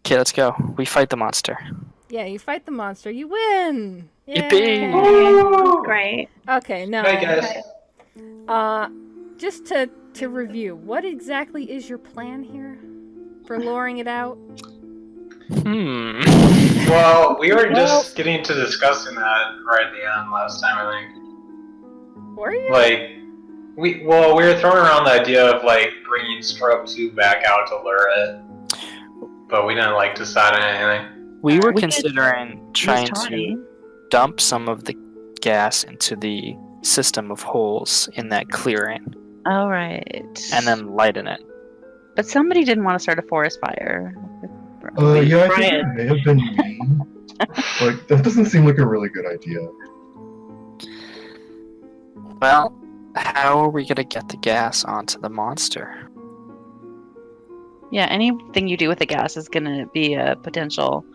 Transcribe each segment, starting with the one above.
Okay, let's go. We fight the monster. Yeah, you fight the monster, you win! Yippee! Woo! Great. Okay, now, Hey guys. just to review, what exactly is your plan here for luring it out? Well, we were just getting to discussing that right at the end last time, I think. Were you? Like, we were throwing around the idea of like bringing Scrub 2 back out to lure it, but we didn't like decide on anything. We were We considering trying Tawny. to dump some of the gas into the system of holes in that clearing, All right. and then lighten it. But somebody didn't want to start a forest fire. Yeah, I think Brian. it may have been me. Like, that doesn't seem like a really good idea. Well, how are we gonna get the gas onto the monster? Yeah, anything you do with the gas is going to be a potential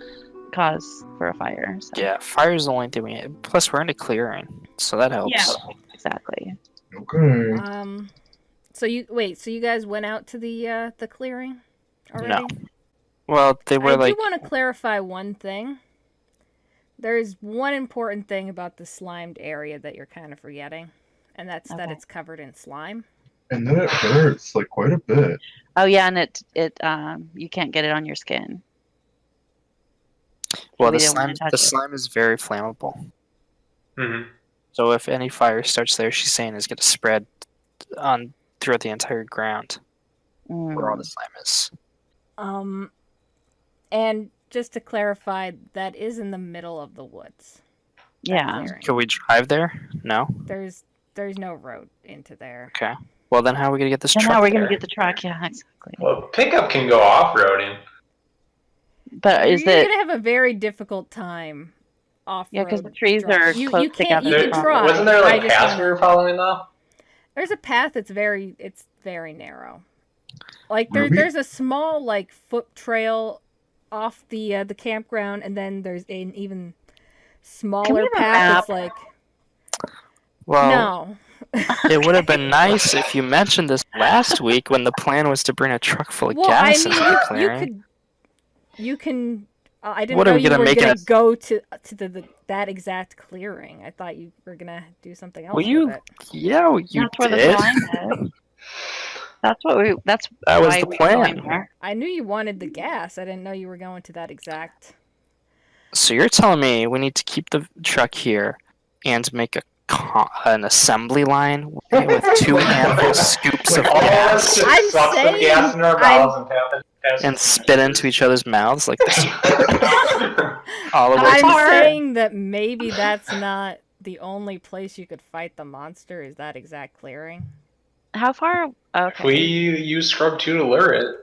cause for a fire. So. Yeah, fire's the only thing we. Plus, we're in a clearing, so that helps. Yeah, exactly. Okay. So you guys went out to the clearing already? No. Well, they were I like. do want to clarify one thing. There's one important thing about the slimed area that you're kind of forgetting, and that's that it's covered in slime. And then it hurts, like, quite a bit. Oh yeah, and it you can't get it on your skin. Well, We the didn't wanna slime. touch The it. slime is very flammable. Mm-hmm. So if any fire starts there, she's saying is going to spread on throughout the entire ground where all the slime is. And just to clarify, that is in the middle of the woods. that Yeah. clearing. Could we drive there? No. There's no road into there. Okay. Well, then how are we gonna get this And truck how we're there? gonna get the truck? Yeah, exactly. Well, pickup can go off-roading. But is You're it? gonna have a very difficult time off. Yeah, because the trees are close you can't. together. You can try. Wasn't there I like just paths we wanna- were following though? There's a path that's very narrow. Like Ruby? there's a small like foot trail off the campground, and then there's an even smaller have a path that's map? like Well, no. it would have been nice if you mentioned this last week when the plan was to bring a truck full of Well, I gas mean, into the clearing. you can. I didn't What are know we you gonna were make it gonna a- go to that exact clearing. I thought you were gonna do something else Well, you, with it. yeah, you That's where the did. slime is. That's what we. That's That was why the we plan. going there. I knew you wanted the gas. I didn't know you were going to that exact. So you're telling me we need to keep the truck here and make an assembly line with 2 handful scoops of All of gas us just I'm suck some saying- gas in our mouths and pass and spit into each other's mouths like this all the way I'm to saying that maybe that's not the only place you could fight the monster. Is that exact clearing? How far? Okay. We use Scrub 2 to lure it.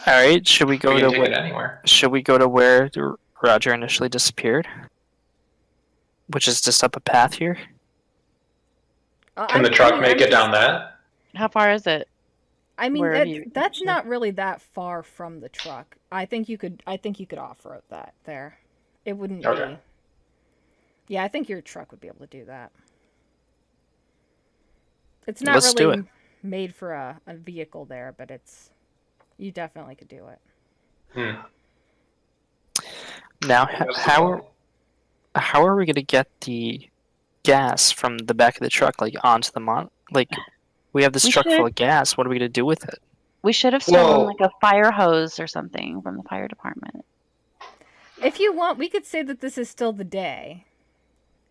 All right, should we We go can to take it where, anywhere. should we go to where Roger initially disappeared? Which is just up a path here? Can the truck make it down that? How far is it? I mean, Where you- that's not really that far from the truck. I think you could off-road that there. It wouldn't Okay. be. Yeah, I think your truck would be able to do that. It's not Let's do really made for a vehicle there, but you definitely could do it. Now, how are we going to get the gas from the back of the truck onto the we have this We truck full should- of gas. What are we going to do with it? We should have stolen Well- like a fire hose or something from the fire department. If you want, we could say that this is still the day,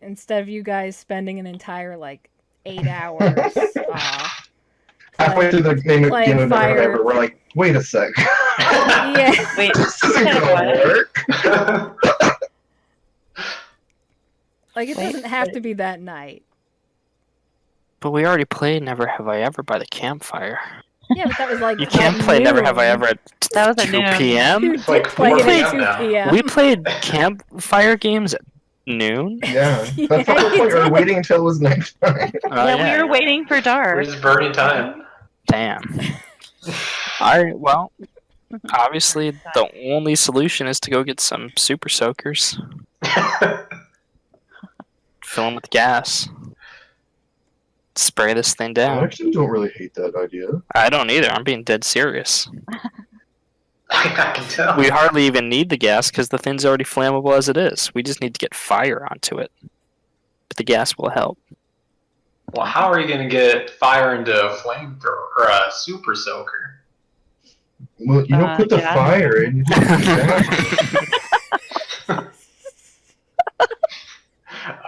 instead of you guys spending an entire 8 hours. Halfway through the game playing of fire. whatever, we're like, wait a sec. Yeah. Wait, This isn't gonna work. It doesn't have to be that night. But we already played Never Have I Ever by the campfire. Yeah, but that was You can't play Never Have I Ever at That was at 2 noon. p.m. You like did play it 4 at 2 p.m. now. p.m. We played campfire games at noon. Yeah, Yeah, that's the whole you point. We were did. waiting until it was nighttime. Oh, Yeah, we were waiting for We're dark. just burning time. Damn. Alright, well, obviously the only solution is to go get some super soakers, fill them with gas, spray this thing I down. actually don't really hate that idea. I don't either. I'm being dead serious. I can tell. We hardly even need the gas because the thing's already flammable as it is. We just need to get fire onto it. But the gas will help. Well, how are you going to get fire into a flamethrower or a super soaker? Well, you don't put the Yeah. fire in. You just put the gas.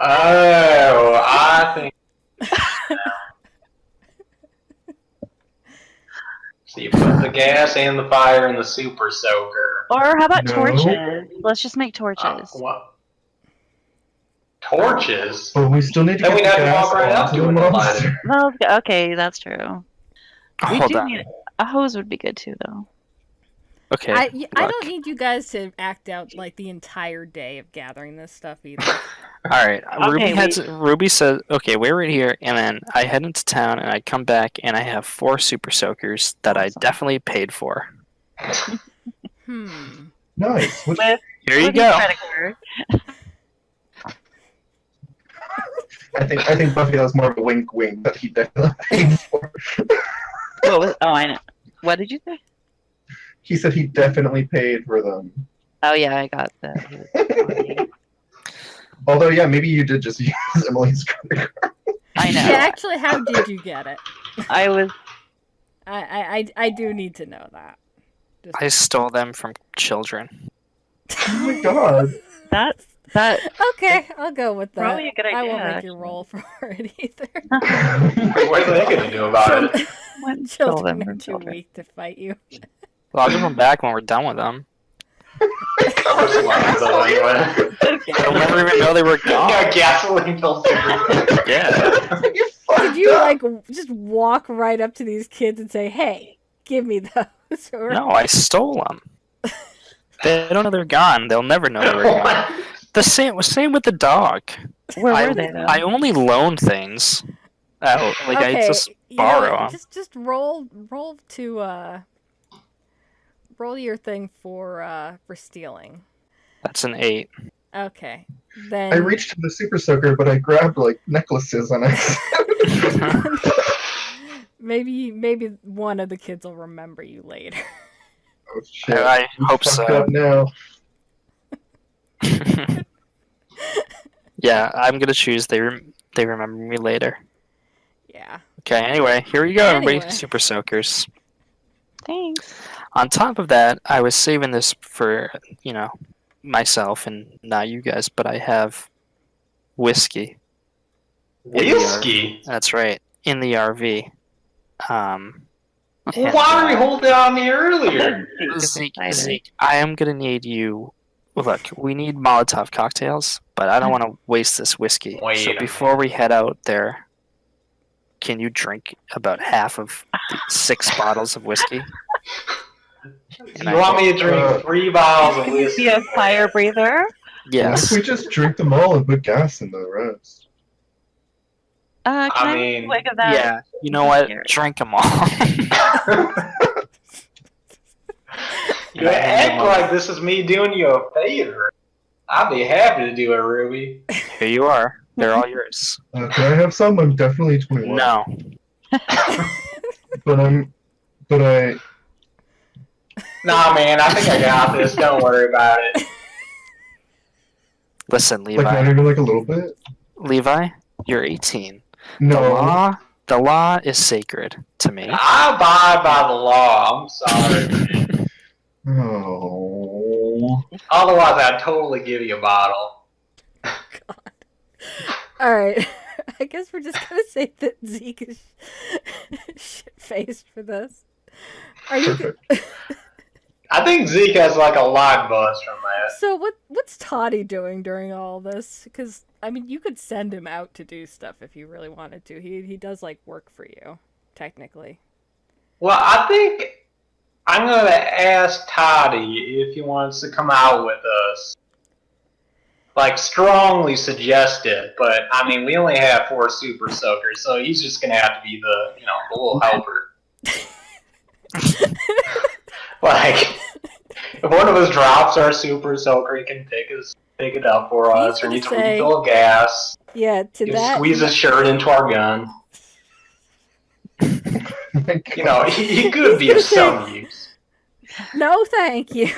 Oh, I think. So you put the gas and the fire in the super soaker. Or how about No. torches? Let's just make torches. What? Torches? But we still need to Then get we'd the have to gas walk right up onto to the it and light monster. it. Well, okay, that's true. We Hold do on. need a hose would be good too, though. Okay. I don't look. need you guys to act out like the entire day of gathering this stuff either. All right. Okay, Ruby says, okay, we're right here, and then I head into town, and I come back, and I have 4 super soakers that I Awesome. definitely paid for. Nice. Which, With Here you with go. credit card. I think Buffy has more of a wink that he definitely paid for. What was? Oh, I know. What did you say? He said he definitely paid for them. Oh yeah, I got the. Although, yeah, maybe you did just use Emily's credit card. I know. Yeah, actually, how did you get it? I was. I do need to know that. Just- I stole them from children. Oh my god. That. Okay, I'll go with that. Probably a good I won't idea, make you actually. roll for it either. What are they going to do about it? Stole Children them are from too children. weak to fight you. Well, I'll give them back when we're done with them. Covers a lot of them anyway. They'll never even know they were gone. Yeah, gasoline bills everywhere. Yeah. You fucked Did you up. like just walk right up to these kids and say, "Hey, give me those"? Or... No, I stole them. They don't know they're gone. They'll never know they were gone. The same with the dog. Where I, were they though? I only loan things out. Like I just you know what, borrow 'em. just roll to roll your thing for stealing. That's an 8. Okay, then I reached for the super soaker, but I grabbed like necklaces and I. maybe one of the kids will remember you later. Oh shit! I hope Fucked so. up now. Yeah, I'm gonna choose. They remember me later. Yeah. Okay. Anyway, here you go, everybody. Anyway. Super soakers. Thanks. On top of that, I was saving this for myself and not you guys, but I have whiskey. Whiskey? That's right, in the RV. And, Why were we holding on me earlier? Zeke, I am gonna need you. Look, we need Molotov cocktails, but I don't want to waste this whiskey. Wait So a before we head out there, can you drink about half of the 6 bottles of whiskey? You want me to drink 3 bottles of Can you whiskey? be a fire breather? What Yes. if we just drink them all and put gas in the rest? Can I mean, make a wig of that? Yeah. You know what? Here. Drink them all. You act like this is me doing you a favor. I'd be happy to do it, Ruby. Here you are. They're all yours. Can I have some? I'm definitely 21. No. But I. Nah, man, I think I got this. Don't worry about it. Listen, Like, not Levi. even like a little bit? Levi, you're 18. No. The law is sacred to me. I abide by the law. I'm sorry. Oh. Otherwise, I'd totally give you a bottle. All right. I guess we're just gonna say that Zeke is shit-faced for this. Are you? Perfect. I think Zeke has like a live buzz from that. So what's Toddy doing during all this? Because I mean, you could send him out to do stuff if you really wanted to. He does like work for you, technically. Well, I think I'm gonna ask Toddy if he wants to come out with us. Like, strongly suggest it, but I mean, we only have 4 super soakers, so he's just gonna have to be the little helper. Like, if one of us drops our super soaker, he can pick it up for us, or gonna needs a say- refill of gas. Yeah, to He that. can squeeze his shirt into our gun. He could be of some use. No, thank you.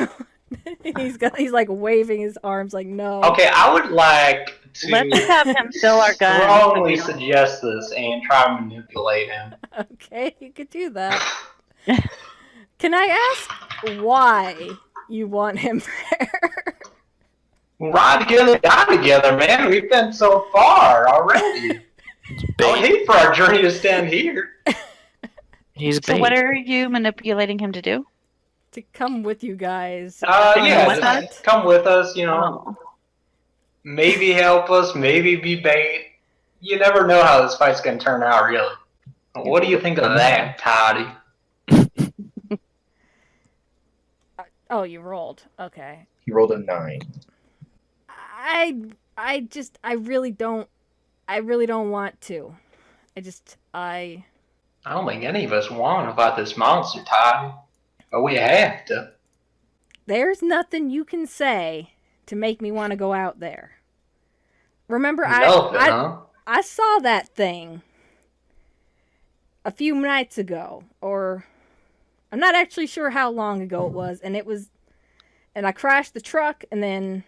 He's like waving his arms like no. Okay, I would like Let's to have him fill our guns. strongly suggest this and try to manipulate him. Okay, you could do that. Can I ask why you want him there? Ride together, die together, man. We've been so far already. I would hate for our journey to stand here. He's So bait. what are you manipulating him to do? To come with you guys. Yeah, with just come with us, you know. Oh. Maybe help us, maybe be bait. You never know how this fight's gonna turn out, really. What do you think of that, Toddy? Oh, you rolled. Okay. He rolled a 9. I really don't want to. I don't think any of us want to fight this monster, Toddy. But we have to. There's nothing you can say to make me want to go out there. Remember, I saw that thing a few nights ago, or I'm not actually sure how long ago it was, and I crashed the truck, and then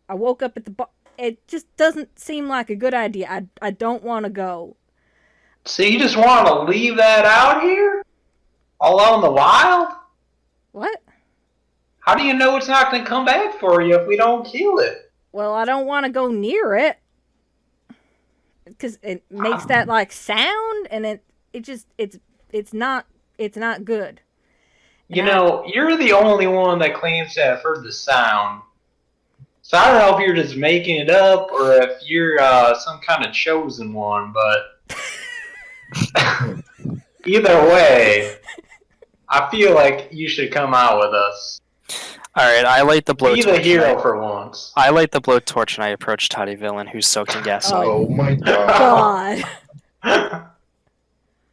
I woke up at the bar. It just doesn't seem like a good idea. I don't want to go. So you just want to leave that out here? All out in the wild? What? How do you know it's not going to come back for you if we don't kill it? Well, I don't want to go near it. Because it makes that like sound, and it's not good. You know, you're the only one that claims to have heard the sound. So I don't know if you're just making it up or if you're some kind of chosen one, but either way, I feel like you should come out with us. Alright, I light the blowtorch. Be the hero for once. I light the blowtorch and I approach Toddy Villain, who's soaked in gasoline. Oh my god. God.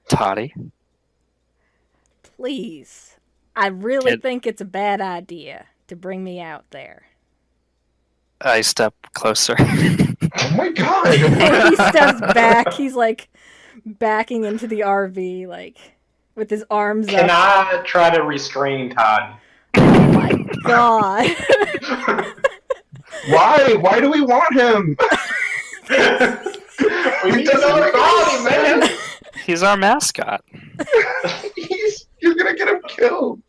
Toddy? Please. I really think it's a bad idea to bring me out there. I step closer. Oh my god. He steps back. He's like backing into the RV, like with his arms Can up. I try to restrain Todd? Oh my god. Why? Why do we want him? We need to know body, man. He's our mascot. You're gonna get him killed.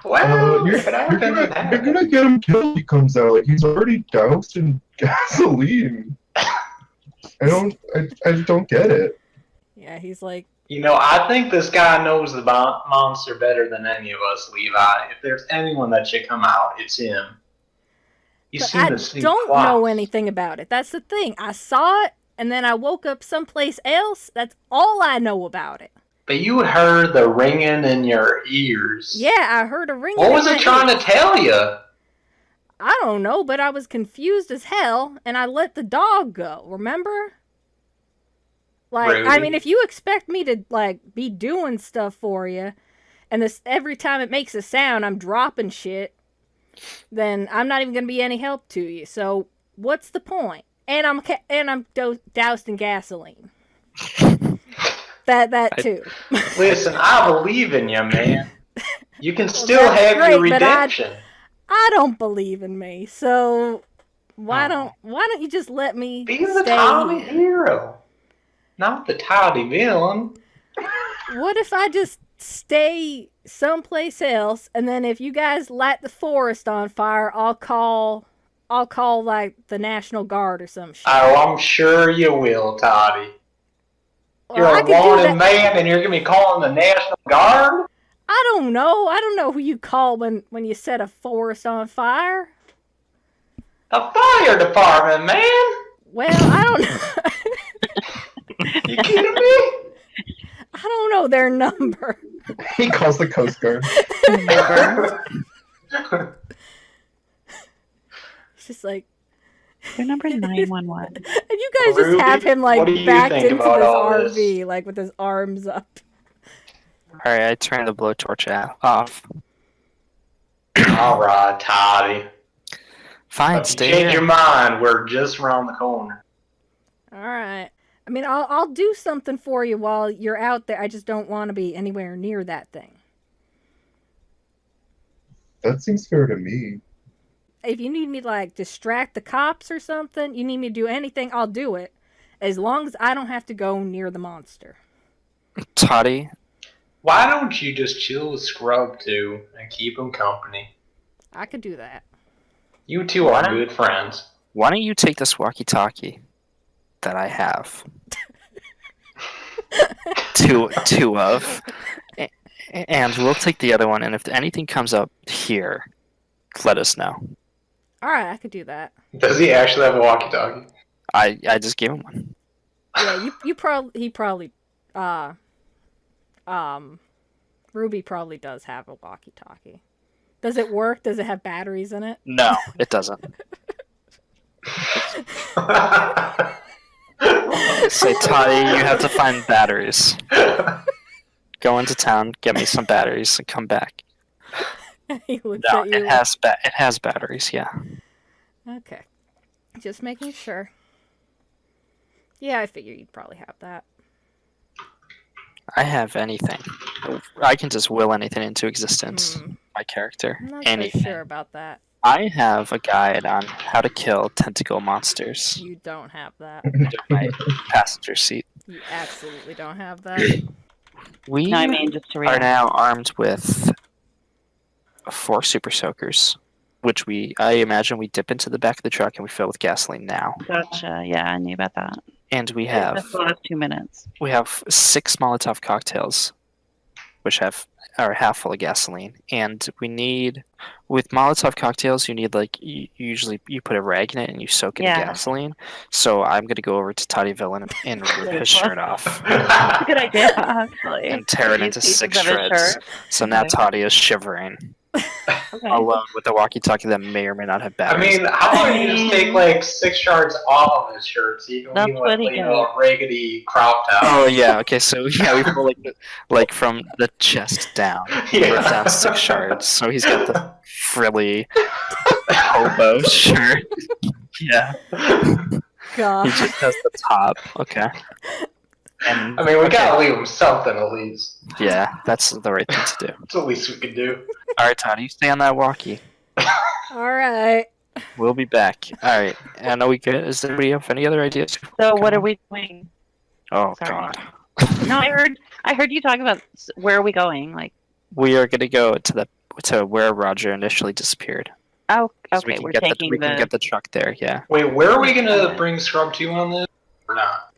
Well, you're gonna get him killed. He comes out like he's already doused in gasoline. I don't get it. Yeah, he's like. You know, I think this guy knows the monster better than any of us, Levi. If there's anyone that should come out, it's him. I don't know anything about it. That's the thing. I saw it, and then I woke up someplace else. That's all I know about it. But you heard the ringing in your ears. Yeah, I heard a ringing. What was it trying to tell you? I don't know, but I was confused as hell, and I let the dog go. Remember? Like, Rudy. I mean, if you expect me to like be doing stuff for you, and this every time it makes a sound, I'm dropping shit, then I'm not even gonna be any help to you. So what's the point? And I'm doused in gasoline. That too. Listen, I believe in you, man. You can still have great, your redemption. I don't believe in me, so why don't you just let me be the stay Tommy here? hero, not the Toddy villain? What if I just stay someplace else, and then if you guys light the forest on fire, I'll call like the National Guard or some shit. Oh, I'm sure you will, Toddy. Well, You're I a could do wanted that. man, and you're gonna be calling the National Guard? I don't know who you call when you set a forest on fire. The fire department, man. Well, I don't know. You kidding me? I don't know their number. He calls the Coast Guard. It's just like. Your number 911. And you guys just have him like what do you backed think into about all this RV, this? like with his arms up. Alright, I turn the blowtorch off. All right, Toddy. Fine, If you stay change here. your mind, we're just around the corner. All right. I mean, I'll do something for you while you're out there. I just don't want to be anywhere near that thing. That seems fair to me. If you need me to, like, distract the cops or something, you need me to do anything, I'll do it. As long as I don't have to go near the monster. Toddy, Why don't you just chill with Scrub too and keep him company? I could do that. You two are good friends. why don't you take this walkie-talkie that I have? two of. And we'll take the other one, and if anything comes up here, let us know. Alright, I could do that. Does he actually have a walkie-talkie? I just gave him one. Yeah, he probably, Ruby probably does have a walkie-talkie. Does it work? Does it have batteries in it? No, it doesn't. Say, Toddy, you have to find batteries. Go into town, get me some batteries, and come back. He looks No, at you. it has batteries, yeah. Okay. Just making sure. Yeah, I figured you'd probably have that. I have anything. I can just will anything into existence. My character. I'm not Anything. so sure about that. I have a guide on how to kill tentacle monsters. You don't have that. In my passenger seat. You absolutely don't have that. We No, I mean, just to are react. now armed with 4 super soakers, which I imagine we dip into the back of the truck and we fill with gasoline now. Gotcha. Yeah, I knew about that. And we That's have the last 2 minutes. 6 Molotov cocktails, which are half full of gasoline. And we need, with Molotov cocktails, you need usually you put a rag in it and you soak it in gasoline. So I'm gonna go over to Toddyville and rip his shirt off. That's a good idea, actually. And tear it into 6 shreds. So now Toddy is shivering. Okay. Alone with a walkie-talkie that may or may not have I batteries. mean, how about you just take 6 shards off of his shirt so you can That's leave what with he a raggedy crop top? Oh yeah, okay, so yeah, we pull like from the chest down. Yeah. Rip down 6 shards. So he's got the frilly hobo shirt. Yeah. God. He just has the top. Okay. And I mean, we gotta leave him something at least. yeah, that's the right thing to do. That's the least we can do. Alright, Todd, you stay on that walkie. Alright. We'll be back. Alright. And are we good? Is anybody have any other ideas? So what are we doing? Oh Sorry. god. No, I heard you talk about where are we going? Like, We are gonna go to where Roger initially disappeared. oh, 'Cause okay, we we're can taking we can get the truck there, yeah. Wait, where are we gonna bring Scrub 2 on this? Or not?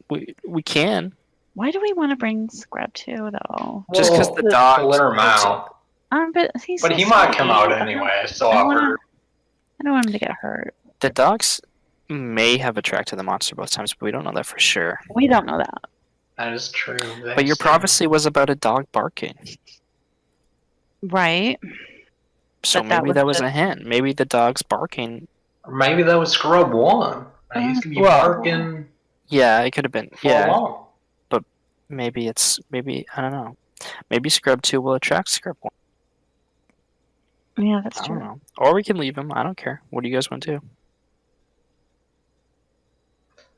We can. Why do we want to bring Scrub 2 though? Just because the To dog. let her out. But he's But so he might come sweet. out anyway, so I I've don't wanna- heard. I don't want him to get hurt. The dogs may have attracted the monster both times, but we don't know that for sure. We don't know that. That is true. But your prophecy was about a dog barking. Right. So But that maybe was that was a just- hint. Maybe the dog's barking. Or maybe that was Scrub 1. He's gonna be Well- barking Yeah, it could have been. for Yeah, long. maybe I don't know. Maybe Scrub 2 will attract Scrub 1. Yeah, that's I don't true. know. Or we can leave him. I don't care. What do you guys want to do?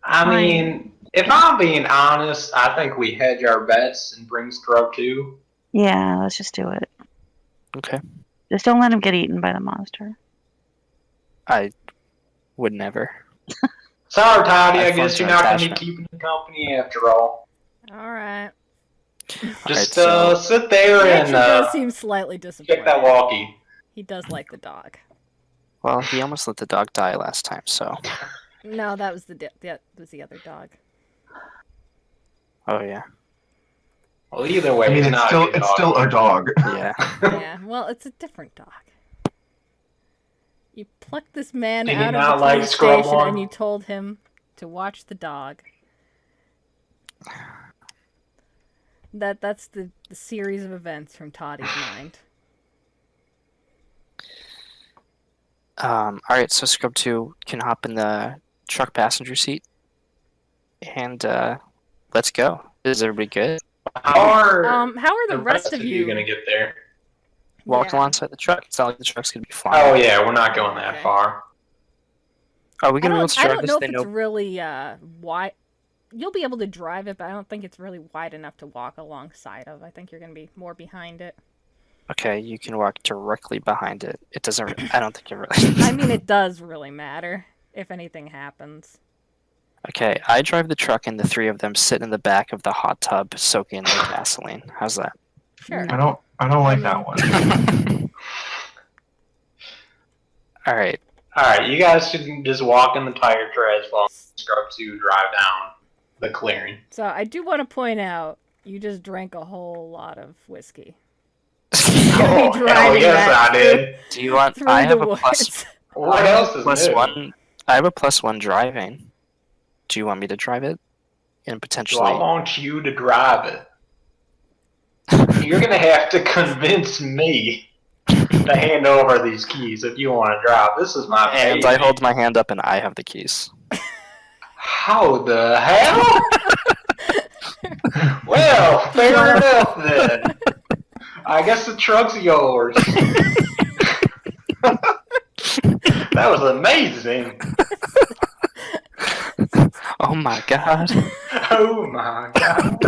I mean, if I'm being honest, I think we hedge our bets and bring Scrub 2. Yeah, let's just do it. Okay. Just don't let him get eaten by the monster. I would never. Sorry, Toddy, I Have guess fun you're not gonna be attachment. keeping him company after all. Alright. Just so- sit there He and actually does seem slightly disappointed. check that walkie. He does like the dog. Well, he almost let the dog die last time, so. No, that was that was the other dog. Oh, yeah. Well, either way, I mean, he's it's not still a good it's dog. still a dog. Yeah. Yeah, well, it's a different dog. You plucked this man Did he out of not the like police Scrub station One? and you told him to watch the dog. That's the series of events from Toddy's mind. Alright, so Scrub 2 can hop in the truck passenger seat. And, let's go. Is everybody good? How are How are the rest of you gonna get there? Walk Yeah. alongside the truck. It's not like the truck's gonna be flying. Oh yeah, we're not going that Okay. far. Are we I gonna be able to don't drive this know if thing? it's really wide. You'll be able to drive it, but I don't think it's really wide enough to walk alongside of. I think you're going to be more behind it. Okay, you can walk directly behind it. It doesn't. I don't think it really. I mean, it does really matter if anything happens. Okay, I drive the truck, and the three of them sit in the back of the hot tub, soaking in the gasoline. How's that? Sure. I don't like that one. All right. Alright, you guys should just walk in the tire treads while Scrub 2 drive down the clearing. So I do want to point out, you just drank a whole lot of whiskey. Oh, hell driving yes, that I did. Do you want? Through I the have a woods. plus. What else is Plus new? one. I have a +1 driving. Do you want me to drive it? And Do potentially. I want you to drive it? You're gonna have to convince me to hand over these keys if you want to drive. This is my And baby. I hold my hand up, and I have the keys. How the hell? Well, fair enough then. I guess the truck's yours. That was amazing. Oh my god. Oh my god.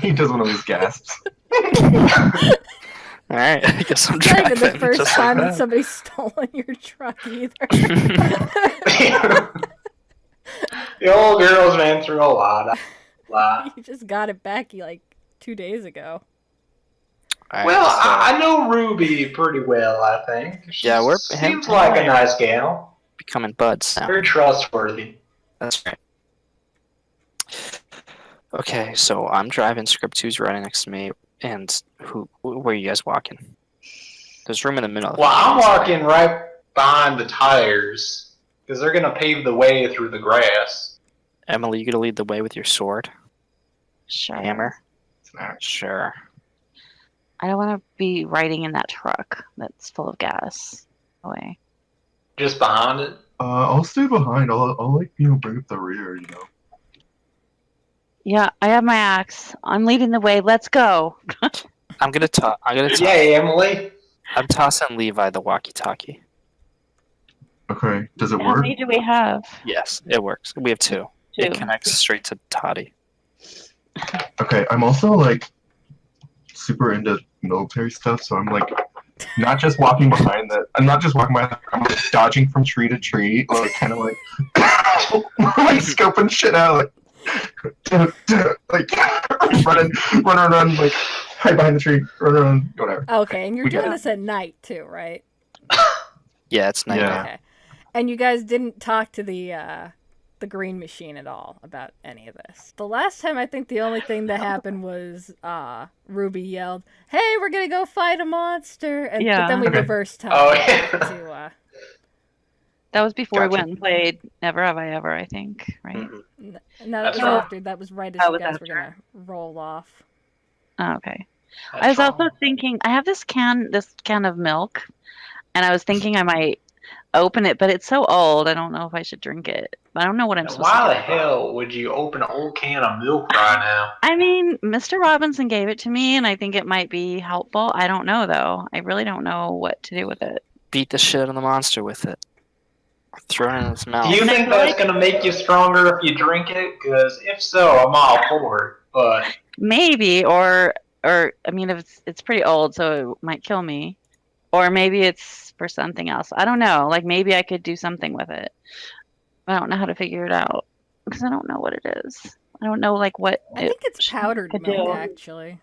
He does one of his gasps. Alright, I guess I'm It's not driving. even the first just time like that somebody's stolen your truck either. The old girl's been through a lot. You just got it back like 2 days ago. Alright, Well, so- I know Ruby pretty well, I think. She Yeah, we're- seems like a nice gal. becoming buds now. Very trustworthy. That's right. Okay, so I'm driving. Script 2's right next to me. And where are you guys walking? There's room in the middle. Well, I'm walking right behind the tires because they're gonna pave the way through the grass. Emily, you gonna lead the way with your sword? Sure. Hammer? Snack. Sure. I don't want to be riding in that truck that's full of gas. Away. Just behind it. I'll stay behind. I'll like bring up the rear. Yeah, I have my axe. I'm leading the way. Let's go. I'm gonna toss. Yay, Emily. I'm tossing Levi the walkie-talkie. Okay. Does it How work? many do we have? Yes, it works. We have 2. It Two. connects straight to Toddy. Okay. I'm also like super into military stuff, so I'm like not just walking behind the. I'm not just walking behind. I'm like dodging from tree to tree, like kind of like like scoping shit out, like running, like hide behind the tree, run, whatever. Okay, and you're We doing got this at night too, right? Yeah, it's night. Yeah. Okay. And you guys didn't talk to the green machine at all about any of this. The last time, I think the only thing that happened was Ruby yelled, "Hey, we're gonna go fight a monster!" And Yeah. but then we Okay. reversed time Oh, yeah. to That was before we Gotcha. went and played Never Have I Ever, I think, right? Mhm. no, that was That's right. after. That was right as That you was guys after. were gonna roll off. Oh, okay. That's I was wrong. also thinking, I have this can of milk, and I was thinking I might open it, but it's so old, I don't know if I should drink it. I don't know what I'm supposed Why to the do. hell would you open an old can of milk right now? I mean, Mr. Robinson gave it to me, and I think it might be helpful. I don't know, though. I really don't know what to do with it. Beat the shit out of the monster with it. Throw it in its mouth. Do you think that's gonna make you stronger if you drink it? Because if so, I'm all for it. But Maybe, or I mean, if it's pretty old, so it might kill me. Or maybe it's for something else. I don't know. Like, maybe I could do something with it. I don't know how to figure it out because I don't know what it is. I don't know, like, what I think it's powdered could milk, do. actually.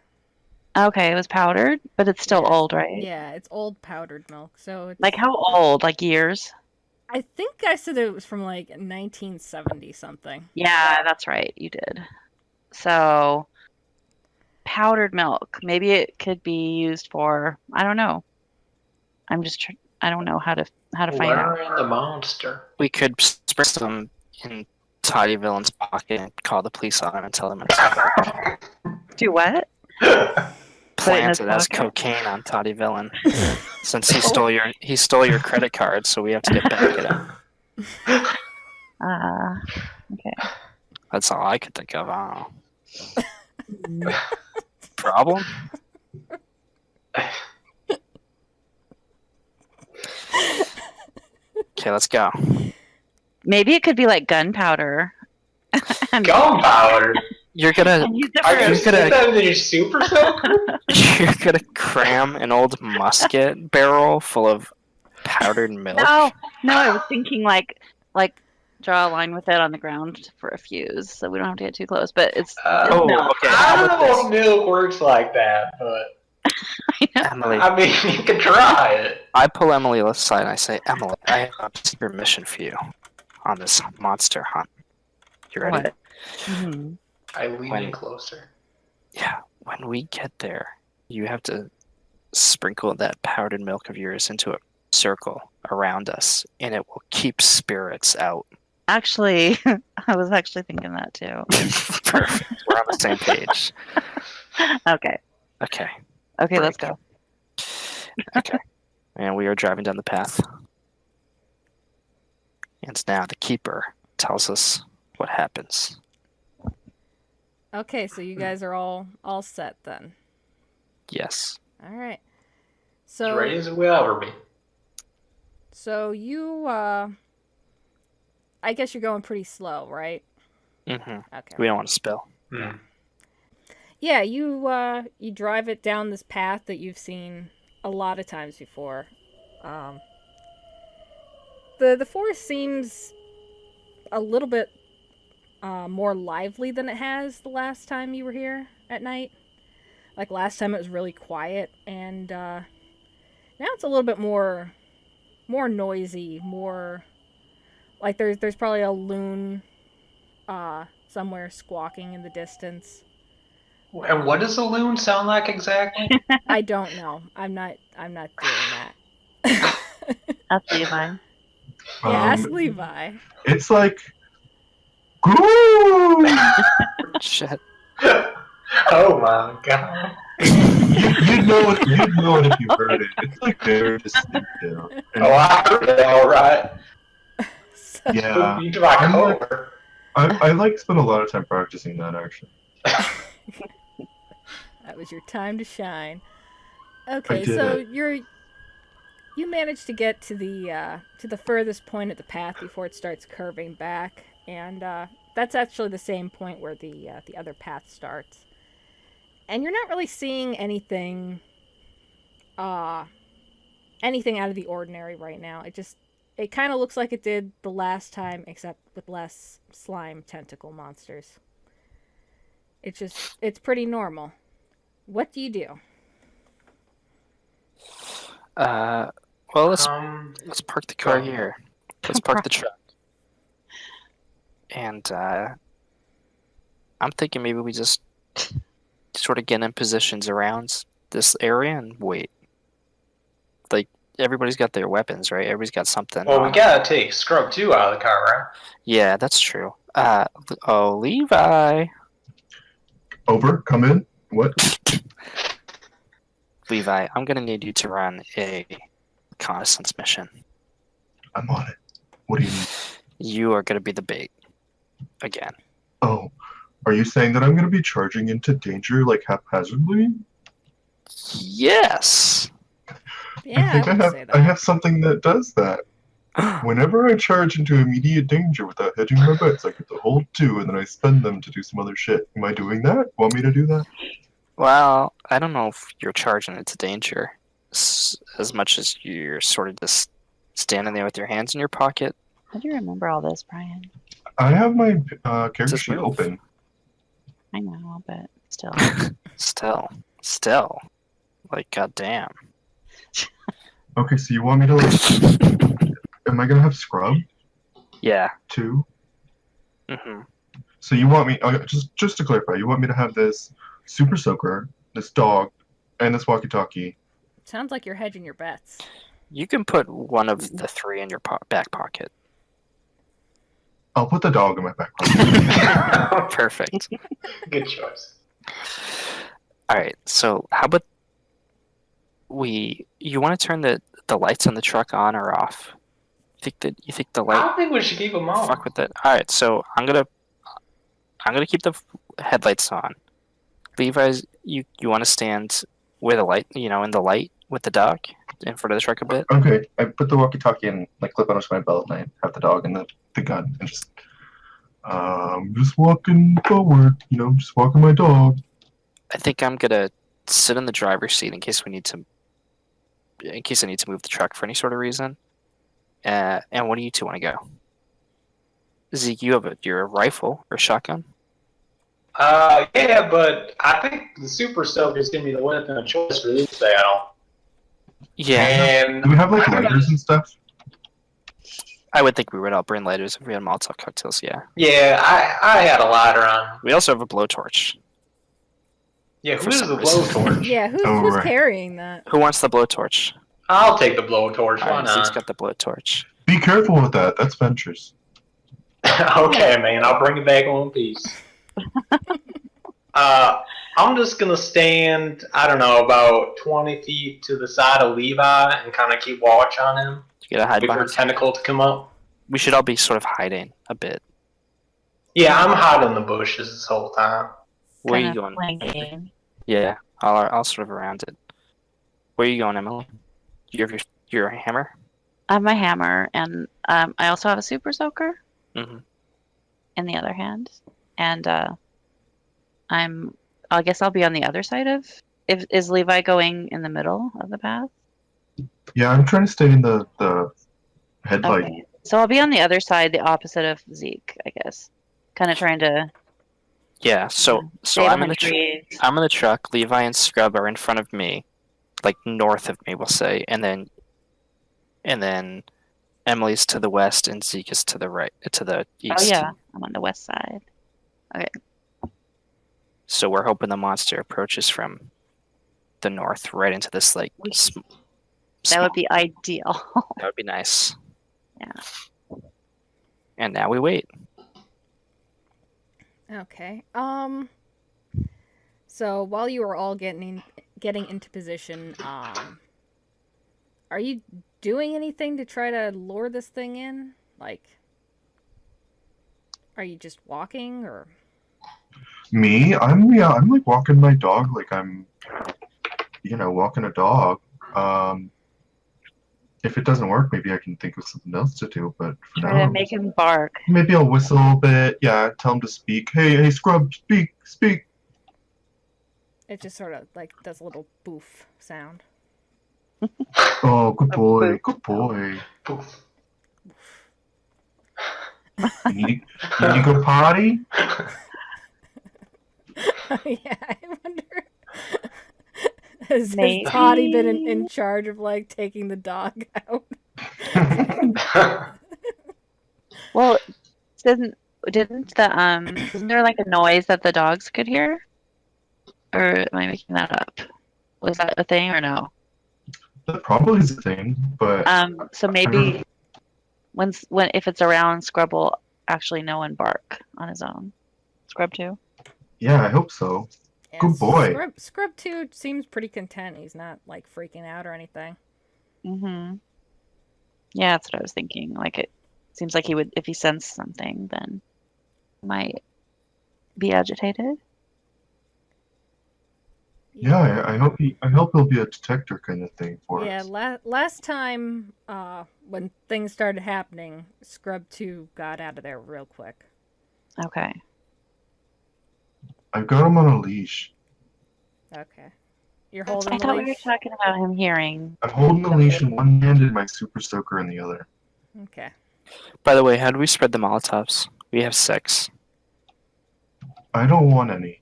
Okay, it was powdered, but it's still Yeah. old, right? Yeah, it's old powdered milk. So it's Like, how old? Like, years? I think I said it was from like 1970 something. Yeah, that's right. You did. So, powdered milk. Maybe it could be used for, I don't know. I'm just I don't know how to find out. learn the monster. We could spray some in Toddy Villain's pocket and call the police on him and tell him it's Do what? planted his as pocket? cocaine on Toddy Villain. Since he stole your credit card, so we have to get back at him. Okay. That's all I could think of. I don't know. Problem? Okay, let's go. Maybe it could be like gunpowder. Gunpowder. You're gonna And use it Are for you a- Just gonna- that in your super soaker? you're gonna cram an old musket barrel full of powdered milk? No, I was thinking like draw a line with it on the ground for a fuse, so we don't have to get too close. But it's milk. Okay. I don't know if milk works like that, but Emily, I mean, you can try it. I pull Emily aside and I say, Emily, I have a secret mission for you on this monster hunt. You ready? What? Mm-hmm. I lean in closer. Yeah. When we get there, you have to sprinkle that powdered milk of yours into a circle around us, and it will keep spirits out. Actually, I was actually thinking that too. Perfect. We're on the same page. Okay. Okay. Okay, let's go. Okay. And we are driving down the path. And now the keeper tells us what happens. Okay, so you guys are all set then. Yes. All right. As So ready as we'll ever be. So you, I guess you're going pretty slow, right? Mm-hmm. Okay. We don't want to spill. Mm. Yeah, you drive it down this path that you've seen a lot of times before. The forest seems a little bit more lively than it has the last time you were here at night. Like last time it was really quiet, and now it's a little bit more noisy, more like there's probably a loon somewhere squawking in the distance. And what does a loon sound like exactly? I don't know. I'm not doing that. That's Levi. Yeah, ask Levi. It's like, Goo! Shit. Oh my god. You'd know it if you heard it. It's like very distinctive. And Oh, I heard it all right. So, yeah, You my color. I like spent a lot of time practicing that actually. that was your time to shine. Okay, I did so it. you managed to get to the furthest point of the path before it starts curving back, and that's actually the same point where the other path starts. And you're not really seeing anything out of the ordinary right now. It kind of looks like it did the last time, except with less slime tentacle monsters. It's pretty normal. What do you do? Well, let's park the car here. Let's park the truck. And I'm thinking maybe we just sort of get in positions around this area and wait. Like, everybody's got their weapons, right? Everybody's got something. Well, we gotta take Scrub 2 out of the car, right? Yeah, that's true. Levi. Over, come in. What? Levi, I'm gonna need you to run a reconnaissance mission. I'm on it. What do you need? You are gonna be the bait. Again. Oh, are you saying that I'm going to be charging into danger like haphazardly? Yes. Yeah, I have something that does that. Whenever I charge into immediate danger without hedging my bets, I get to hold 2 and then I spend them to do some other shit. Am I doing that? Want me to do that? Well, I don't know if you're charging into danger as much as you're sort of just standing there with your hands in your pocket. How do you remember all this, Brian? I have my character Just sheet move. open. I know, but still. Still. Like, goddamn. Okay, so you want me to am I going to have Scrub? Yeah. 2? Mm-hmm. So you want me, just to clarify, you want me to have this Super Soaker, this dog, and this walkie-talkie. Sounds like you're hedging your bets. You can put one of the 3 in your back pocket. I'll put the dog in my back pocket. Perfect. Good choice. Alright, so how about you want to turn the lights on the truck on or off? You think the I light don't think we should keep them on. fuck with it? Alright, so I'm gonna keep the headlights on. Levi's, you want to stand where the light, in the light with the dog in front of the truck a bit? Okay, I put the walkie-talkie in, clip onto my belt, and I have the dog and the gun, and just walking forward, just walking my dog. I think I'm gonna sit in the driver's seat in case I need to move the truck for any sort of reason. And what do you two want to go? Zeke, you're a rifle or shotgun? Yeah, but I think the Super Soaker is gonna be the weapon of choice for this battle. Yeah. And Do we have like lighters and stuff? I would think we would all bring lighters if we had Molotov cocktails, yeah. Yeah, I had a lighter on. We also have a blowtorch. Yeah, For who's some the reason. blowtorch? Yeah, who's right. carrying that? Who wants the blowtorch? I'll take the blowtorch. Why Alright, Zeke's not? got the blowtorch. Be careful with that. That's ventures. Okay, man. I'll bring it back in one piece. I'm just gonna stand, I don't know, about 20 feet to the side of Levi and kind of keep watch on him. You gotta hide Wait for behind. a tentacle to come up. We should all be sort of hiding a bit. Yeah, I'm hiding in the bushes this whole time. Where are you Kinda going? flanking. Yeah, I'll sort of around it. Where are you going, Emily? You have your hammer? I have my hammer, and I also have a Super Soaker Mm-hmm. in the other hand. And I guess I'll be on the other side of. Is Levi going in the middle of the path? Yeah, I'm trying to stay in the headlight. Okay. So I'll be on the other side, the opposite of Zeke, I guess. Kind of trying to. Yeah, so stay I'm in behind the trees. I'm in the truck. Levi and Scrub are in front of me, like north of me, we'll say, and then Emily's to the west and Zeke is to the right, to the east. Oh yeah, I'm on the west side. So we're hoping the monster approaches from the north, right into this like. That would be ideal. That would be nice. Yeah. And now we wait. Okay. So while you are all getting into position, are you doing anything to try to lure this thing in? Like, are you just walking or? Me? I'm like walking my dog like I'm, walking a dog. If it doesn't work, maybe I can think of something else to do. But for Try now, to make him bark. maybe I'll whistle a bit. Yeah, tell him to speak. Hey, Scrub, speak. It just sort of like does a little boof sound. Oh, good boy, good boy. Poof. You need to go potty? Yeah, I wonder. Has Maybe. Toddy been in charge of like taking the dog out? Well, isn't there like a noise that the dogs could hear? Or am I making that up? Was that a thing or no? That probably is a thing, but So maybe when if it's around, Scrub will actually know and bark on his own. Scrub too. yeah, I hope so. Yeah, Good boy. Scrub 2 seems pretty content. He's not like freaking out or anything. Mm-hmm. Yeah, that's what I was thinking. Like it seems like he would, if he sensed something, then he might be agitated. Yeah, I hope he'll be a detector kind of thing for Yeah, us. last time when things started happening, Scrub 2 got out of there real quick. Okay. I've got him on a leash. Okay. You're holding I the thought we were leash? talking about him hearing. I'm holding the leash in one hand and my Super Soaker in the other. Okay. By the way, how do we spread the Molotovs? We have 6. I don't want any.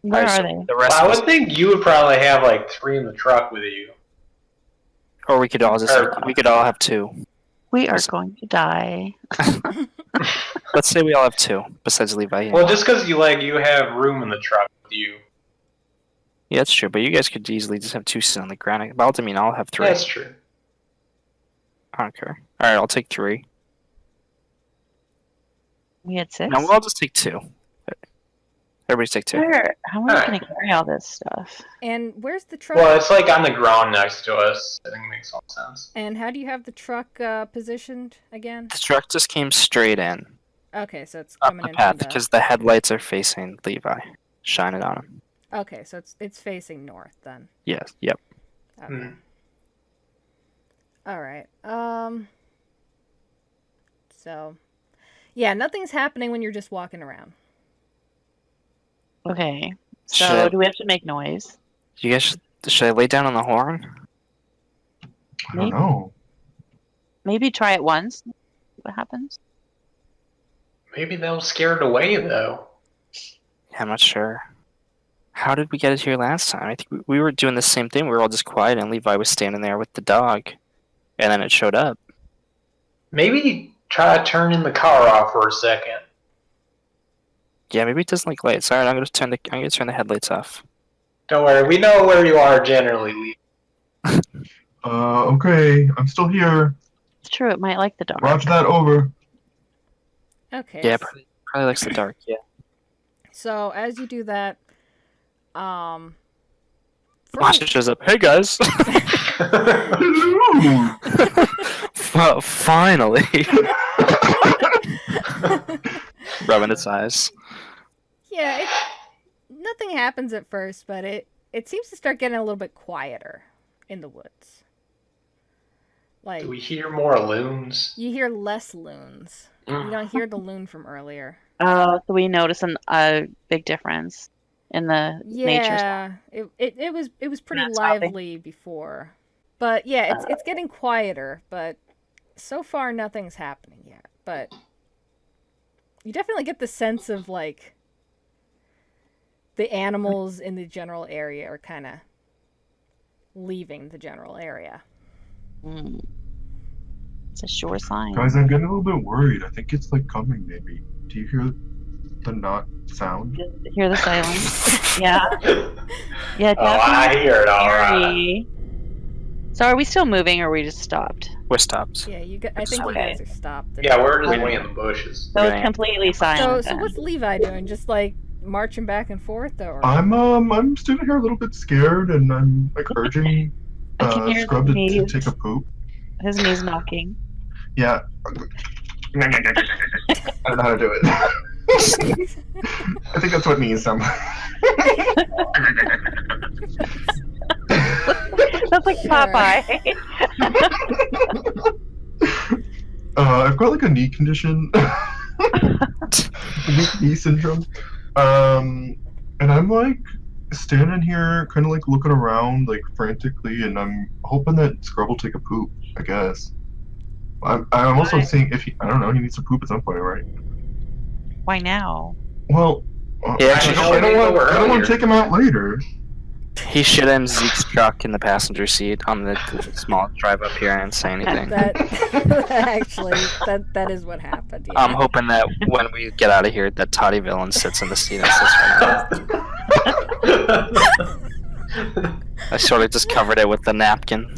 Where Alright, are so they? the rest I of us, would think you would probably have like 3 in the truck with you. or we could all have 2. We are going to die. Let's say we all have 2, besides Levi. Well, just because you have room in the truck with you. Yeah, that's true. But you guys could easily just have 2 sit on the ground. I'll have 3. That's true. I don't care. All right, I'll take 3. We had 6. No, we'll all just take 2. Everybody take 2. How are we going to carry all this stuff? And where's the truck? Well, it's like on the ground next to us. I think it makes all sense. And how do you have the truck positioned again? The truck just came straight in Okay, so it's up coming the in path from the... because the headlights are facing Levi, shining on him. Okay, so it's facing north then. Yes. Yep. Okay. Hmm. All right. So, yeah, nothing's happening when you're just walking around. Okay. So Should- do we have to make noise? You guys should I lay down on the horn? I don't know. Maybe try it once. See what happens? Maybe they'll scare it away, though. Yeah, I'm not sure. How did we get it here last time? I think we were doing the same thing. We were all just quiet, and Levi was standing there with the dog, and then it showed up. Maybe try turning the car off for a second. Yeah, maybe it doesn't like lights. Alright, I'm gonna turn the headlights off. Don't worry, we know where you are generally, Lee. Okay, I'm still here. It's true. It might like the dog. Roger that, over. Okay. Yeah, probably likes the dark. Yeah. So as you do that, Monster shows up. Hey guys. Hello. Well, finally. Rubbing its eyes. Yeah, nothing happens at first, but it seems to start getting a little bit quieter in the woods. Like, Do we hear more loons? you hear less loons. You don't hear the loon from earlier. Oh, so we notice a big difference in the nature. Yeah, it was pretty Not stopping. lively before, but yeah, it's getting quieter. But so far, nothing's happening yet. But you definitely get the sense of like the animals in the general area are kind of leaving the general area. It's a sure sign. Guys, I'm getting a little bit worried. I think it's like coming, maybe. Do you hear the not sound? Hear the silence? Yeah. Yeah, Oh, I definitely. hear it all right. Eerie. So are we still moving, or are we just stopped? We're stopped. Yeah, I think you Okay. guys are stopped. Yeah, we're just way in the bushes. So it's Right. completely So silent. so then. what's Levi doing? Just like marching back and forth, or I'm standing here a little bit scared, and I'm like urging I can hear Scrub the to knees. take a poop. His knees knocking. Yeah. I don't know how to do it. I think that's what knees sound like. That's like Sure. Popeye. I've got like a knee condition. Weak knee syndrome. And I'm like standing here kind of like looking around like frantically, and I'm hoping that Scrub will take a poop, I guess. I'm also seeing if he needs to poop at some point, right? Why now? Well, Yeah, actually, I don't want to take him out later. He shit in Zeke's truck in the passenger seat on the small drive up here. I didn't say anything. that is what happened. Yeah. I'm hoping that when we get out of here, that Toddy Villain sits in the seat and sits right now. I sort of just covered it with the napkin.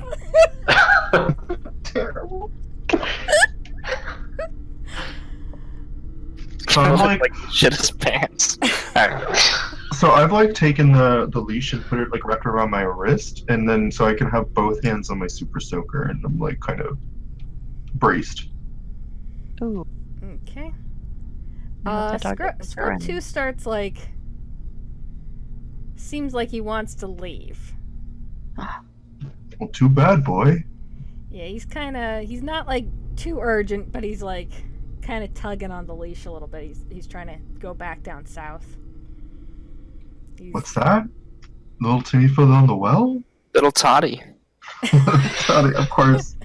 Terrible. So I'm like, shit his pants. Alright. so I've like taken the leash and put it like wrapped around my wrist, and then so I can have both hands on my super soaker, and I'm like kind of braced. Ooh. Okay. What's that dog Scrub doing? 2 starts like. Seems like he wants to leave. Well, too bad, boy. Yeah, he's not like too urgent, but he's like kind of tugging on the leash a little bit. He's trying to go back down south. What's that? Little Timmy fell down the well? Little Toddy. Toddy, of course.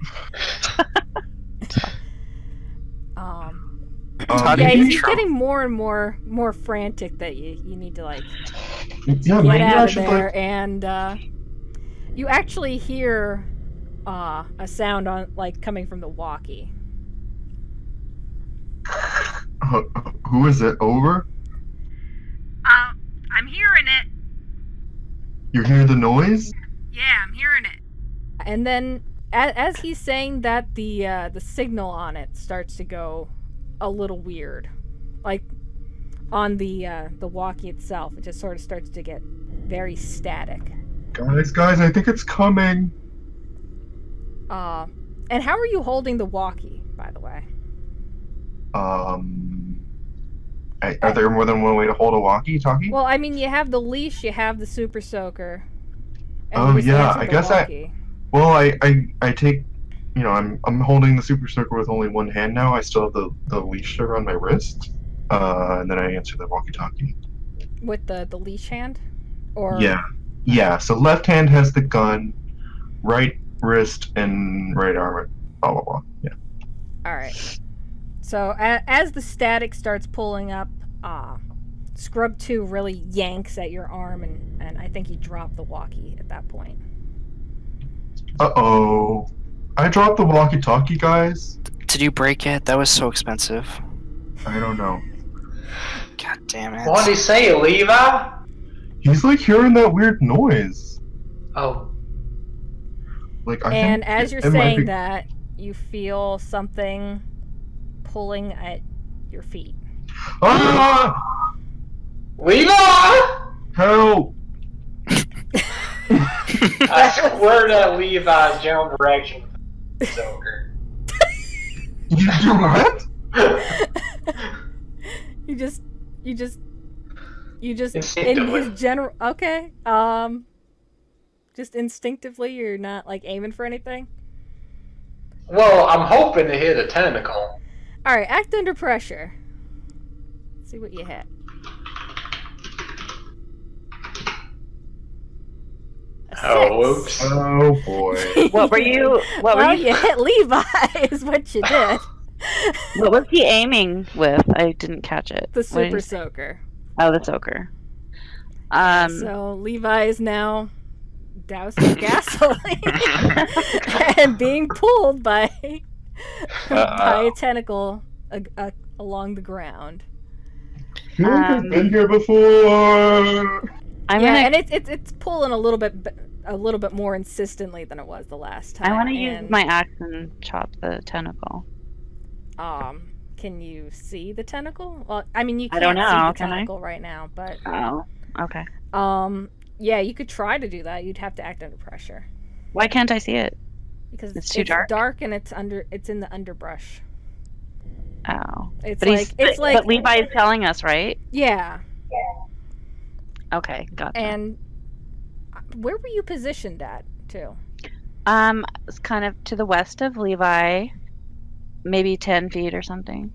Toddy, Yeah, you he's try- getting more and more frantic that you need to like Yeah, get maybe out I of should there, like. and you actually hear a sound on like coming from the walkie. Who is it? Over? I'm hearing it. You hear the noise? Yeah, I'm hearing it. And then, as he's saying that, the signal on it starts to go a little weird, like on the walkie itself. It just sort of starts to get very static. Guys, I think it's coming. And how are you holding the walkie, by the way? Are there more than one way to hold a walkie-talkie? Well, I mean, you have the leash, you have the super soaker. and Oh, you just yeah, answer I the guess walkie. Well, I take, I'm holding the super soaker with only one hand now. I still have the leash around my wrist, and then I answer the walkie-talkie. With the leash hand, or Yeah. Yeah, so left hand has the gun, right wrist and right arm. Blah blah blah. Yeah. All right. So as the static starts pulling up, Scrub 2 really yanks at your arm, and I think he dropped the walkie at that point. Uh-oh. I dropped the walkie-talkie, guys. Did you break it? That was so expensive. I don't know. God damn it. What did he say, Levi? He's like hearing that weird noise. Oh. Like I And think as you're it might saying be- that, you feel something pulling at your feet. Ah! Levi! Help! I squared at Levi's general direction. Joker. You do what? You just in Instinctively. his general. Okay. Just instinctively, you're not like aiming for anything. Well, I'm hoping to hit a tentacle. All right, act under pressure. See what you hit. A 6. Oops. Oh boy. What were you? What were Well, you? you hit Levi, is what you did. What was he aiming with? I didn't catch it. The What did super he say? soaker. Oh, the soaker. So Levi is now doused in gasoline and being pulled by a tentacle along the ground. I feel like I've been here before. I'm Yeah, gonna. and it's pulling a little bit more insistently than it was the last time. I want to and, use my axe and chop the tentacle. Can you see the tentacle? Well, I mean, you I can't don't see know, the can I? tentacle right now, but Oh, okay. yeah, you could try to do that. You'd have to act under pressure Why can't I see it? because It's too dark? and it's in the underbrush. Oh, It's but like but Levi's telling us, right? yeah. Okay, gotcha. And where were you positioned at too? It's kind of to the west of Levi, maybe 10 feet or something.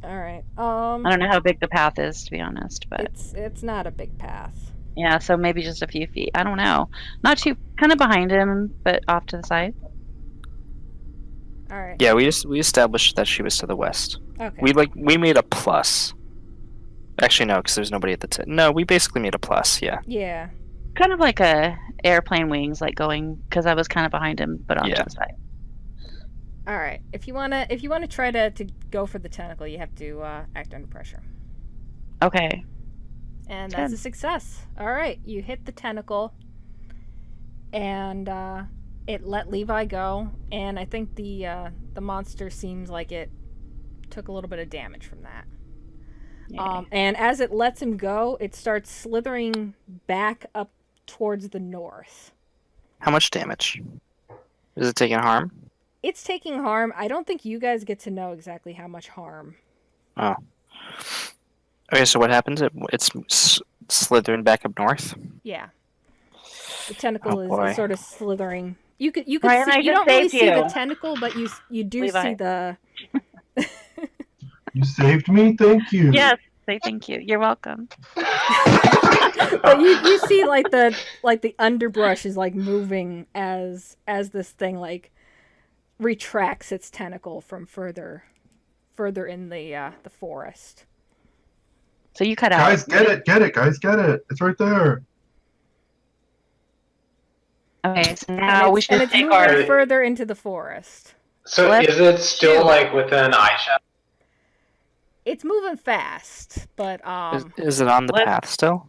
All right. I don't know how big the path is, to be honest, but It's not a big path. yeah, so maybe just a few feet. I don't know. Not too, kind of behind him, but off to the side. All right. Yeah, we established that she was to the west. Okay. We made a plus. Actually, no, because there's nobody at the tip. No, we basically made a plus. Yeah. Yeah. Kind of like a airplane wings, like going, because I was kind of behind him, but off Yeah. to the side. All right. If you wanna try to go for the tentacle, you have to act under pressure. Okay. And that's Good. a success. All right, you hit the tentacle, and it let Levi go. And I think the monster seems like it took a little bit of damage from that. Yay. And as it lets him go, it starts slithering back up towards the north. How much damage? Is it taking harm? It's taking harm. I don't think you guys get to know exactly how much harm. Oh. Okay, so what happens? It's slithering back up north. Yeah. The tentacle Oh, boy. is sort of slithering. You could Ryan, see, I you just don't really saved see the you. tentacle, but you do Levi. see the. You saved me. Thank you. Yes, say thank you. You're welcome. But you see like the underbrush is like moving as this thing like retracts its tentacle from further in the forest. So you cut out. Guys, get it, guys, get it. It's right there. Okay, so And now we it's should take moving our. further into the forest. So Let's is it still do- like within eyeshot? It's moving fast, but Is it on the Let's- path still?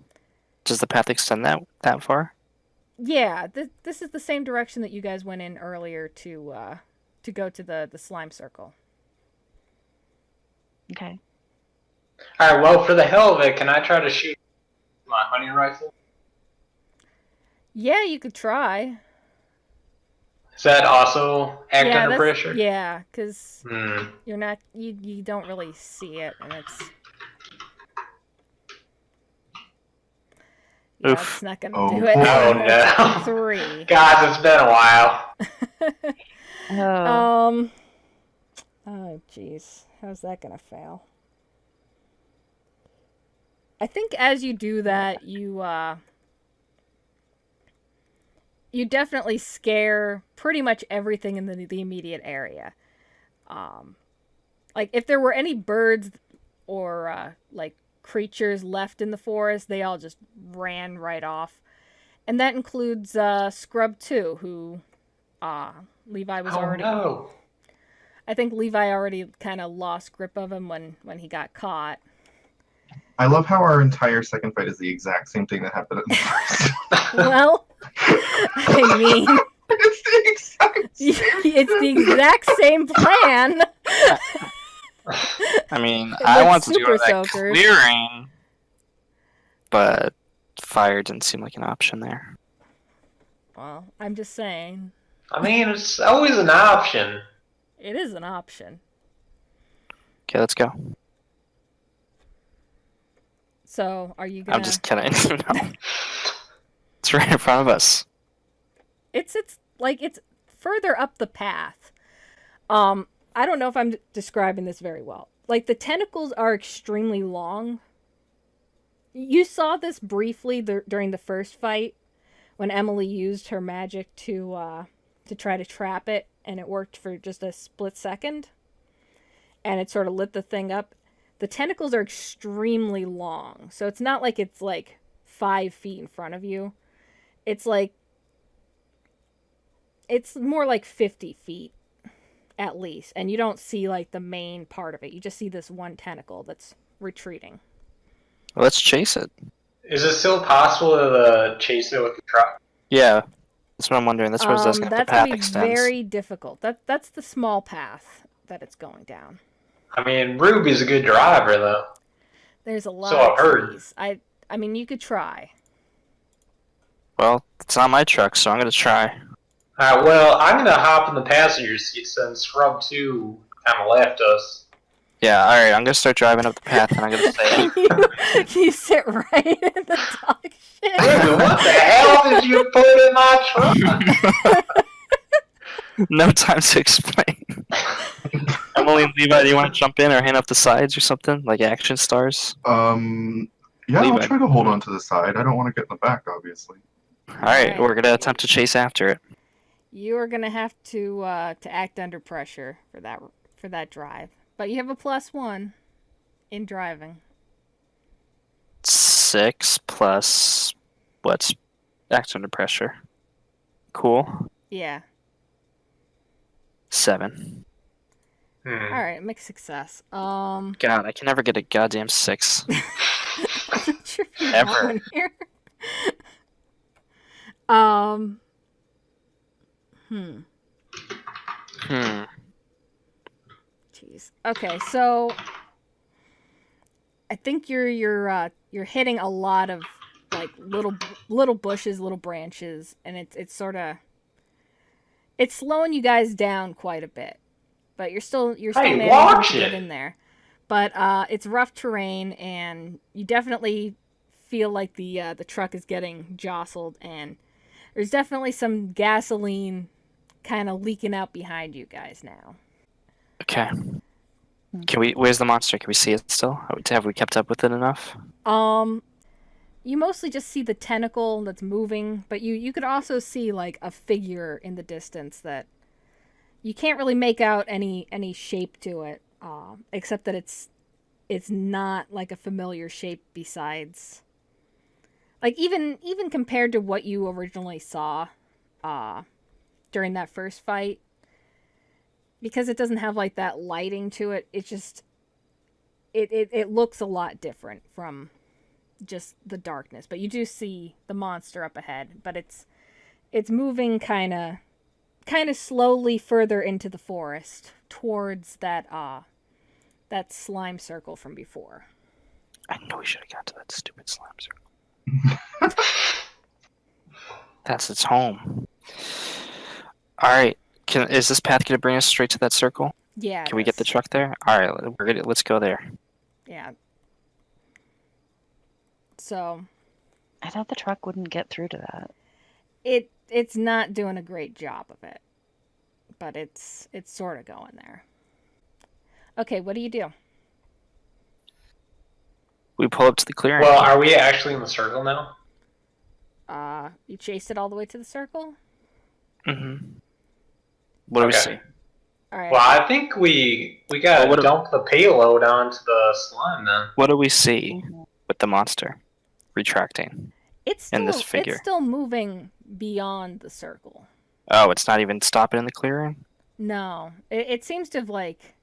Does the path extend that far? yeah, this is the same direction that you guys went in earlier to go to the slime circle. Okay. Alright, well, for the hell of it, can I try to shoot my hunting rifle? Yeah, you could try. Is that also act yeah, under that's- pressure? Yeah, because Hmm. you're not you don't really see it, and it's yeah, Oof. it's not gonna Oh, do it. boy. Oh, That's no. 3. Guys, it's been a while. Oh. Oh jeez, how's that gonna fail? I think as you do that, you you definitely scare pretty much everything in the immediate area. Like if there were any birds or like creatures left in the forest, they all just ran right off. And that includes Scrub too, who Levi was already. No. I think Levi already kind of lost grip of him when he got caught. I love how our entire second fight is the exact same thing that happened in the first. Well, I mean, it's the exact same plan. I mean, I wanted to go to that soakers. clearing, but fire didn't seem like an option there. Well, I'm just saying. I mean, it's always an option. It is an option. Okay, let's go. So, are you gonna... I'm just kidding. No. It's right in front of us. It's further up the path. I don't know if I'm describing this very well. Like, the tentacles are extremely long. You saw this briefly during the first fight when Emily used her magic to try to trap it, and it worked for just a split second. And it sort of lit the thing up. The tentacles are extremely long, so it's not like it's like 5 feet in front of you. It's more like 50 feet at least, and you don't see like the main part of it. You just see this one tentacle that's retreating. Well, let's chase it. Is it still possible to chase it with the truck? Yeah, that's what I'm wondering. That's where the path gonna be extends. Very difficult. That's the small path that it's going down. I mean, Ruby's a good driver, though. There's a lot So of I've heard. trees. I mean, you could try. Well, it's not my truck, so I'm gonna try. Well, I'm going to hop in the passenger seat since Scrub 2 kind of left us. Yeah, alright, I'm gonna start driving up the path, and I'm gonna say... you sit right in the dog shit. Ruby, what the hell did you put in my truck? No time to explain. Emily and Levi, do you want to jump in or hand up the sides or something? Like action stars? Yeah, Levi. I'll try to hold on to the side. I don't want to get in the back, obviously. Alright, we're gonna attempt to chase after it. You are gonna have to act under pressure for that drive. But you have a +1 in driving. 6 plus... what's... act under pressure. Cool. Yeah. 7. Alright, mixed success. God, I can never get a goddamn 6. I'm not sure if you Ever. want one here. Jeez. Okay, so I think you're hitting a lot of like little bushes, little branches, and it's sort of slowing you guys down quite a bit. But you're still managing to get in there. But it's rough terrain, and you definitely feel like the truck is getting jostled, and there's definitely some gasoline kind of leaking out behind you guys now. Okay. Where's the monster? Can we see it still? Have we kept up with it enough? You mostly just see the tentacle that's moving, but you could also see like a figure in the distance that you can't really make out any shape to it, except that it's not like a familiar shape besides, like even compared to what you originally saw during that first fight, because it doesn't have like that lighting to it. It just it looks a lot different from just the darkness. But you do see the monster up ahead, but it's moving kind of slowly further into the forest towards that slime circle from before. I know we should have got to that stupid slime circle. That's its home. Alright, is this path gonna bring us straight to that circle? Yeah. Can we get the truck there? Alright, let's go there. Yeah. So I thought the truck wouldn't get through to that. It's not doing a great job of it, but it's sort of going there. Okay, what do you do? We pull up to the clearing. Well, are we actually in the circle now? You chased it all the way to the circle? Mm-hmm. What do we see? All right. Well, I think we gotta dump the payload onto the slime then. What do we see with the monster retracting in this figure? It's still moving beyond the circle. Oh, it's not even stopping in the clearing? No. It seems to have, like...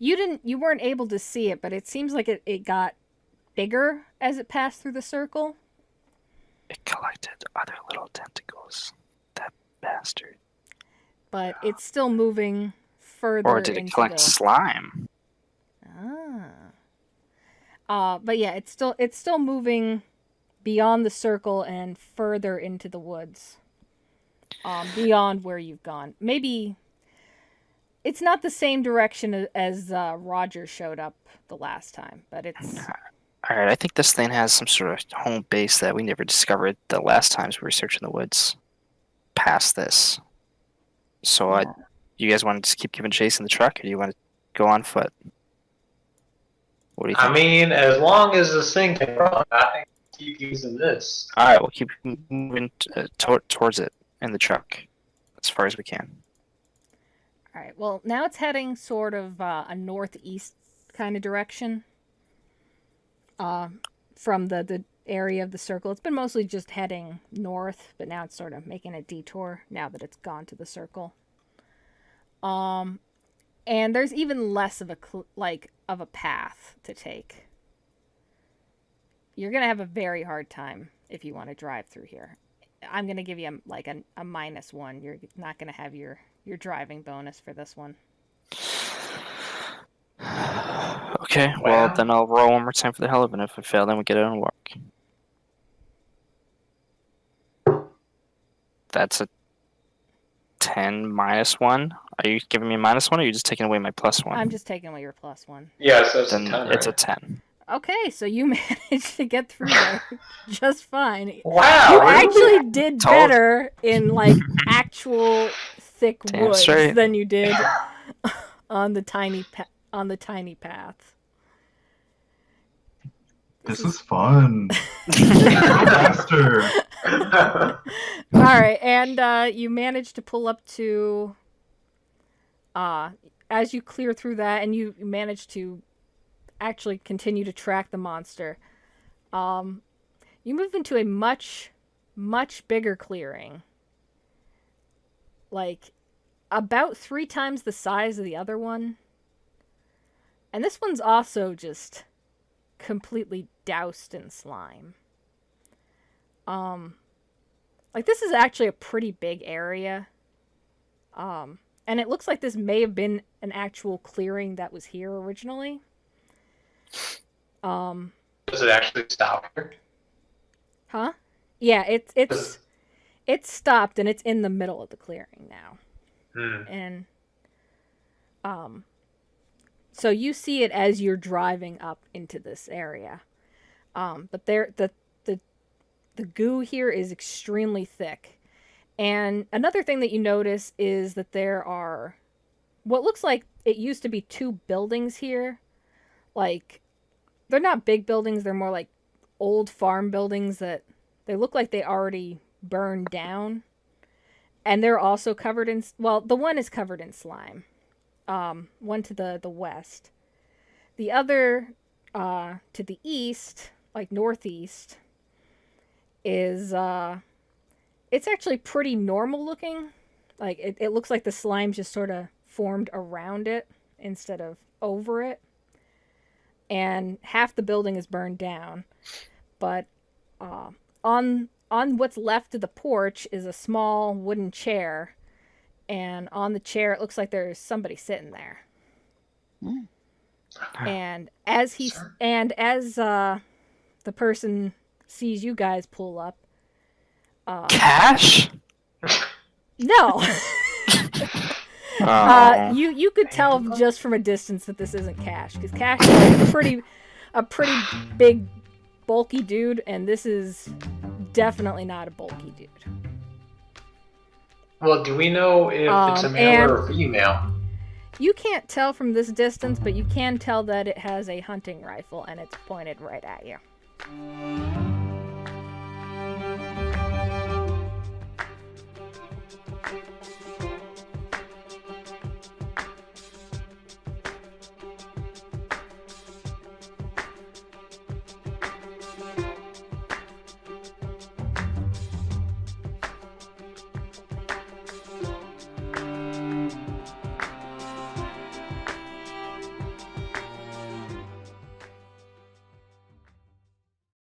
You weren't able to see it, but it seems like it got bigger as it passed through the circle. It collected other little tentacles. That bastard. But it's still moving further. Or did it collect slime? But yeah, it's still moving beyond the circle and further into the woods. Beyond where you've gone. Maybe it's not the same direction as Roger showed up the last time, but it's... Alright, I think this thing has some sort of home base that we never discovered the last times we were searching the woods past this. So you guys want to just keep giving chase in the truck, or do you want to go on foot? What do you think? I mean, as long as this thing can run, I think we'll keep using this. Alright, we'll keep moving towards it in the truck as far as we can. Alright, well, now it's heading sort of a northeast kind of direction. From the area of the circle. It's been mostly just heading north, but now it's sort of making a detour now that it's gone to the circle. And there's even less of a path to take. You're gonna have a very hard time if you want to drive through here. I'm gonna give you a -1. You're not gonna have your driving bonus for this one. Okay, well then I'll roll one more time for the hell of it. If I fail, then we get it and walk. That's a 10 -1. Are you giving me a -1, or are you just taking away my +1? I'm just taking away your +1. Yeah, so then it's a 10. Okay, so you managed to get through there just fine. Wow! You actually did better in actual thick woods than you did on the tiny path. This is fun. Faster. All right, and you managed to pull up to. As you clear through that, and you manage to actually continue to track the monster, you move into a much bigger clearing. Like, about 3 times the size of the other one. And this one's also just completely doused in slime. This is actually a pretty big area. And it looks like this may have been an actual clearing that was here originally. Does it actually stop here? Huh? Yeah, it's stopped and it's in the middle of the clearing now. And so you see it as you're driving up into this area. But the goo here is extremely thick. And another thing that you notice is that there are what looks like it used to be 2 buildings here. Like, they're not big buildings, they're more like old farm buildings that they look like they already burned down. And they're also covered in, well, the one is covered in slime. One to the west. The other to the east, like northeast, is it's actually pretty normal looking. Like, it looks like the slime just sort of formed around it instead of over it. And half the building is burned down. But on what's left of the porch is a small wooden chair. And on the chair, it looks like there's somebody sitting there. And as the person sees you guys pull up, Cash? No. You could tell just from a distance that this isn't Cash, because Cash is a pretty big, bulky dude, and this is definitely not a bulky dude. Well, do we know if it's a male or a female? You can't tell from this distance, but you can tell that it has a hunting rifle, and it's pointed right at you.